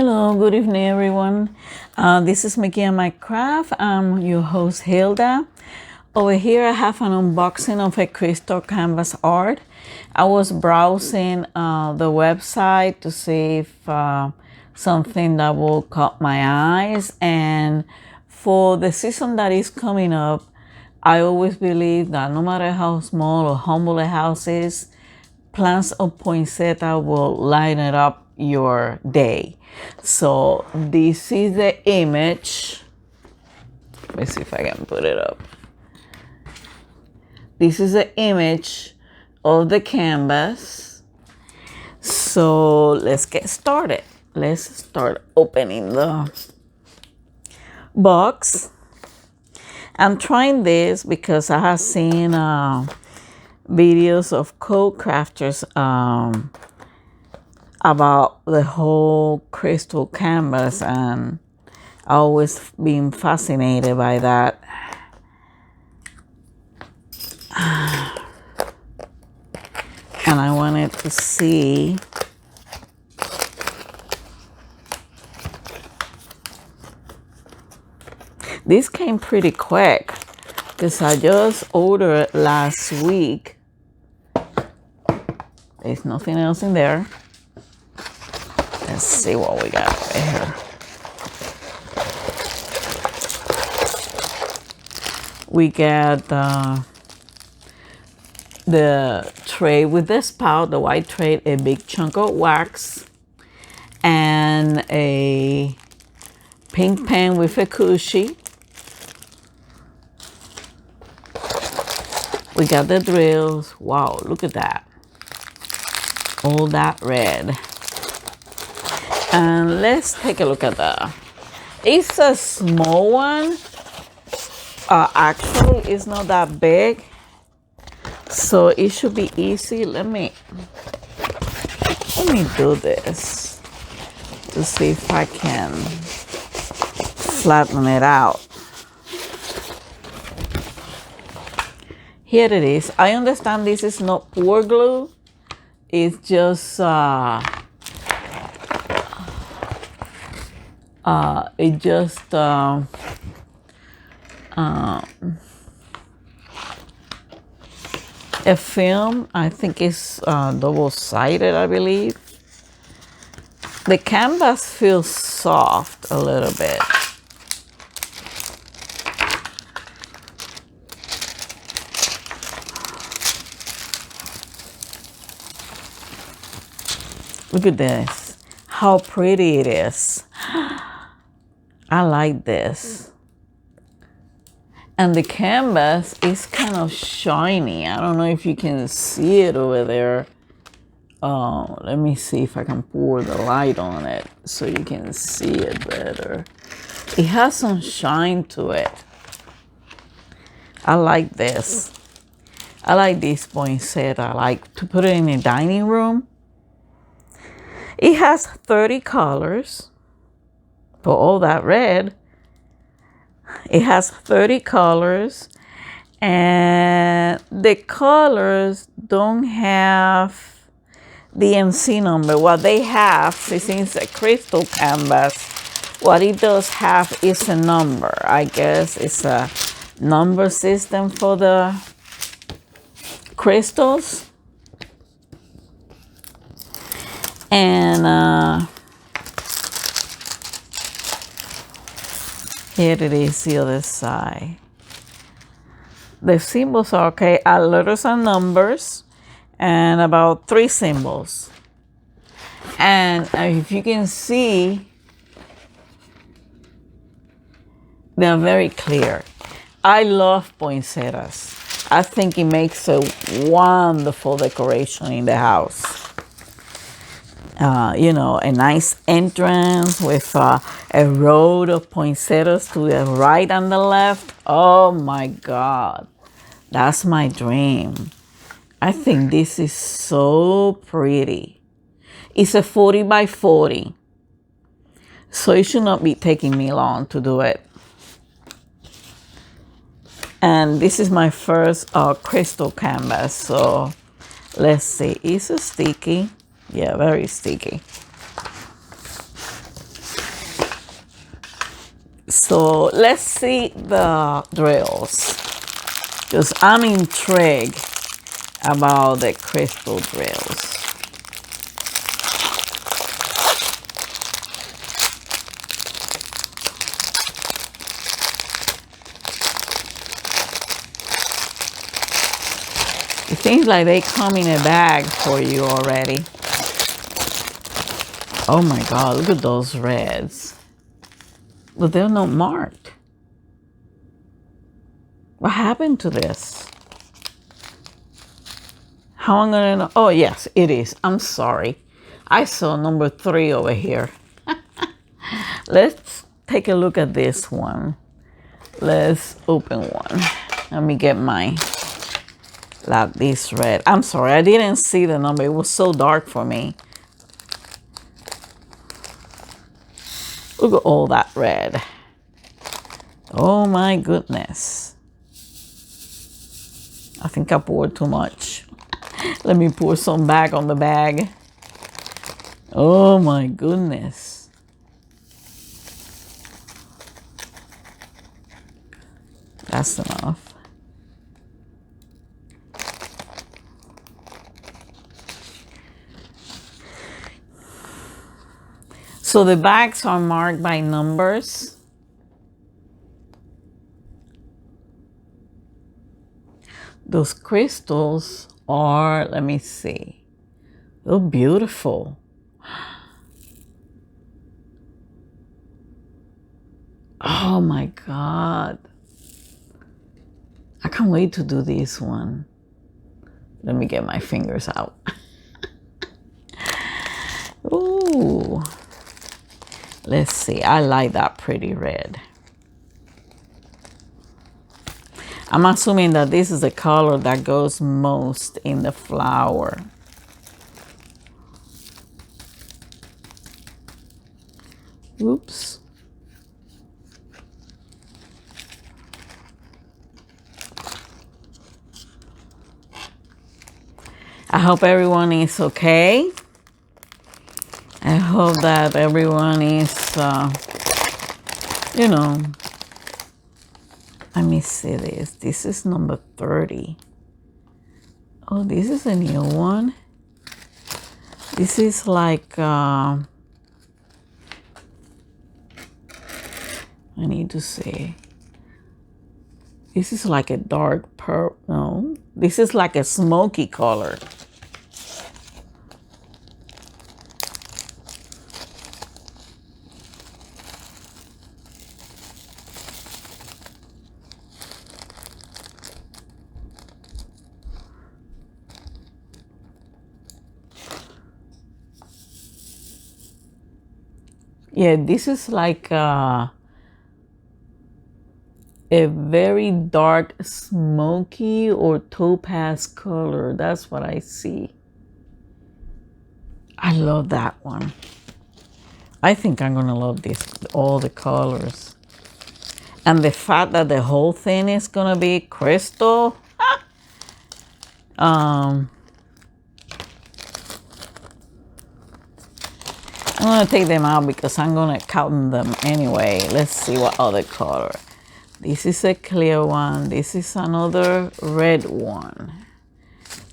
Hello, good evening, everyone. This is Mickey and My Craft. I'm your host, Hilda. Over here, I have an unboxing of a crystal canvas art. I was browsing the website to see if something that will caught my eyes. And for the season that is coming up, I always believe that no matter how small or humble a house is, plants of poinsettia will light it up your day. So this is the image. Let me see if I can put it up. This is the image of the canvas. So let's get started. Let's start opening the box. I'm trying this because I have seen videos of co-crafters about the whole crystal canvas, and I always been fascinated by that. And I wanted to see this came pretty quick because I just ordered it last week. There's nothing else in there. Let's see what we got here. We got the tray with the spout, the white tray, a big chunk of wax, and a pink pen with a cushy. We got the drills. Wow, look at that. All that red. And let's take a look at that. It's a small one. Actually, it's not that big. So it should be easy. Let me do this to see if I can flatten it out. Here it is. I understand this is not pour glue. It's just a film. I think it's double-sided, I believe. The canvas feels soft a little bit. Look at this. How pretty it is. I like this. And the canvas is kind of shiny. I don't know if you can see it over there. Let me see if I can pour the light on it so you can see it better. It has some shine to it. I like this. I like this poinsettia. I like to put it in a dining room. It has 30 colors. For all that red, it has 30 colors, and the colors don't have the MC number. What they have, since it's a crystal canvas, what it does have is a number. I guess it's a number system for the crystals. And here it is, the other side. The symbols are okay, letters and numbers, and about 3 symbols. And if you can see, they're very clear. I love poinsettias. I think it makes a wonderful decoration in the house. A nice entrance with a row of poinsettias to the right and the left. Oh my God, that's my dream. I think this is so pretty. It's a 40 by 40, so it should not be taking me long to do it. And this is my first crystal canvas, so let's see. It's a sticky. Yeah, very sticky. So let's see the drills, because I'm intrigued about the crystal drills. It seems like they come in a bag for you already. Oh my God, look at those reds. But they're not marked. What happened to this? How am I gonna know? Oh yes, it is. I'm sorry. I saw number 3 over here. Let's take a look at this one. Let's open one. Let me get mine. Like this red. I'm sorry, I didn't see the number. It was so dark for me. Look at all that red. Oh my goodness. I think I poured too much. Let me pour some back on the bag. Oh my goodness. That's enough. So the bags are marked by numbers. Those crystals are, let me see, they're beautiful. Oh my God. I can't wait to do this one. Let me get my fingers out. Ooh. Let's see. I like that pretty red. I'm assuming that this is the color that goes most in the flower. Oops. I hope everyone is okay. I hope that everyone is, you know, let me see this. This is number 30. Oh, this is a new one. This is like, I need to see. This is like a dark purple. No, this is like a smoky color. Yeah, this is like a very dark smoky or topaz color. That's what I see. I love that one. I think I'm gonna love this, all the colors. And the fact that the whole thing is gonna be crystal. I'm gonna take them out because I'm gonna count them anyway. Let's see what other color. This is a clear one. This is another red one.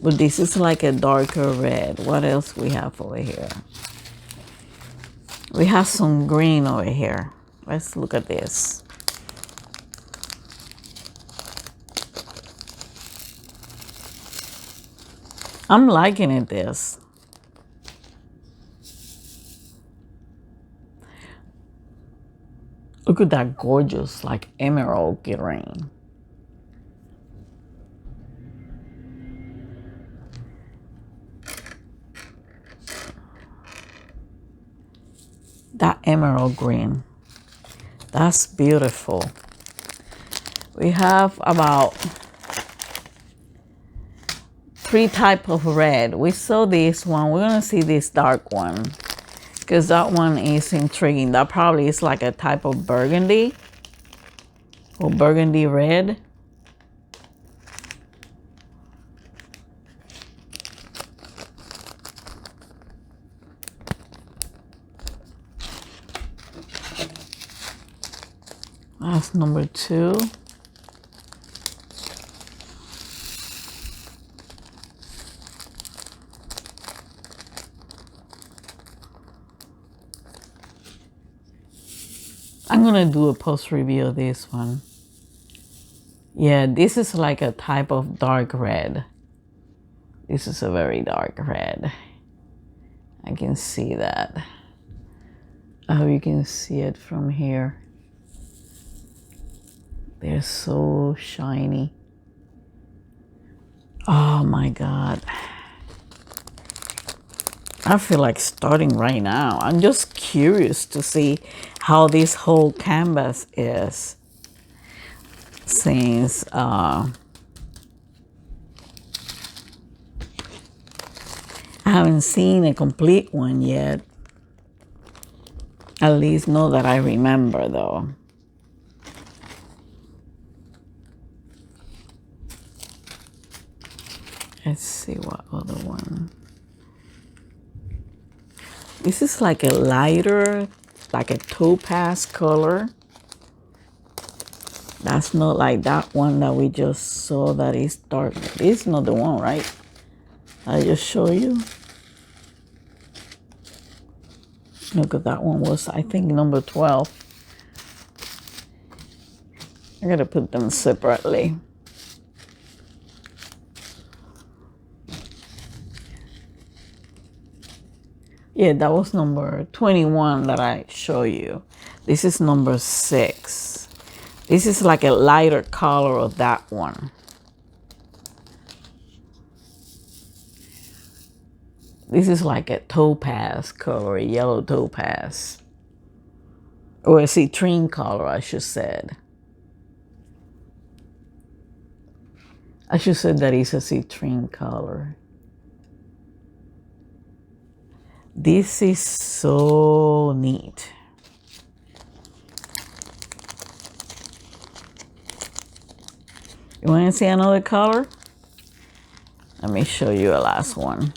But this is like a darker red. What else we have over here? We have some green over here. Let's look at this. I'm liking it, this. Look at that gorgeous, like emerald green. That emerald green. That's beautiful. We have about 3 types of red. We saw this one. We're gonna see this dark one because that one is intriguing. That probably is like a type of burgundy or burgundy red. was number 2. I'm gonna do a post review of this one. Yeah, this is like a type of dark red. This is a very dark red. I can see that. I hope you can see it from here. They're so shiny. Oh my God. I feel like starting right now. I'm just curious to see how this whole canvas is. Since I haven't seen a complete one yet. At least not that I remember though. Let's see what other one. This is like a lighter, like a topaz color. That's not like that one that we just saw that is dark. This is not the one, right? I just show you. Look at that one was, I think, number 12. I gotta put them separately. Yeah, that was number 21 that I show you. This is number 6. This is like a lighter color of that one. This is like a topaz color, a yellow topaz. Or a citrine color, I should say. I should say that it's a citrine color. This is so neat. You want to see another color? Let me show you a last one.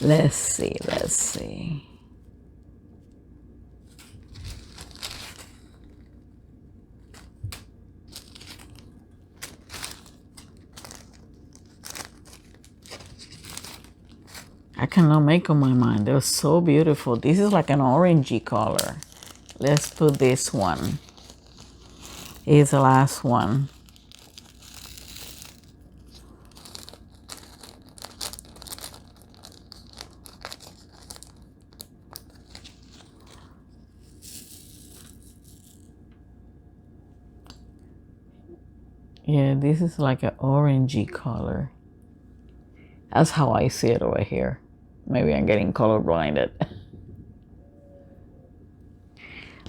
Let's see. I cannot make up my mind. They're so beautiful. This is like an orangey color. Let's put this one. Here's the last one. Yeah, this is like an orangey color. That's how I see it over here. Maybe I'm getting color blinded.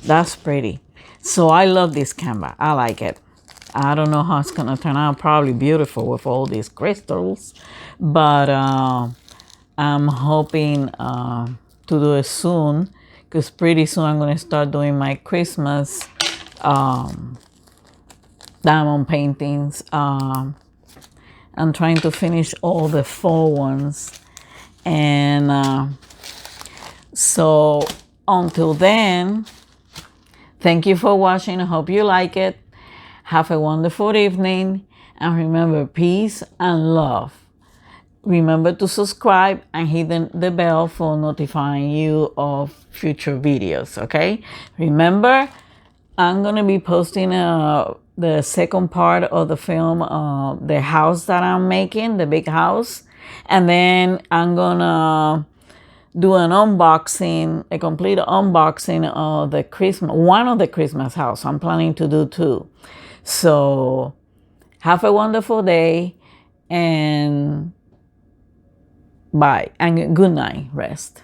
That's pretty. So I love this canvas. I like it. I don't know how it's gonna turn out. Probably beautiful with all these crystals. But I'm hoping to do it soon. Because pretty soon I'm gonna start doing my Christmas diamond paintings. I'm trying to finish all the fall ones. And so until then, thank you for watching. I hope you like it. Have a wonderful evening. And remember, peace and love. Remember to subscribe and hit the bell for notifying you of future videos, okay? Remember, I'm going to be posting the second part of the film, the house that I'm making, the big house. And then I'm gonna do an unboxing, a complete unboxing of the one of the Christmas house. I'm planning to do 2. So have a wonderful day and bye and good night, rest.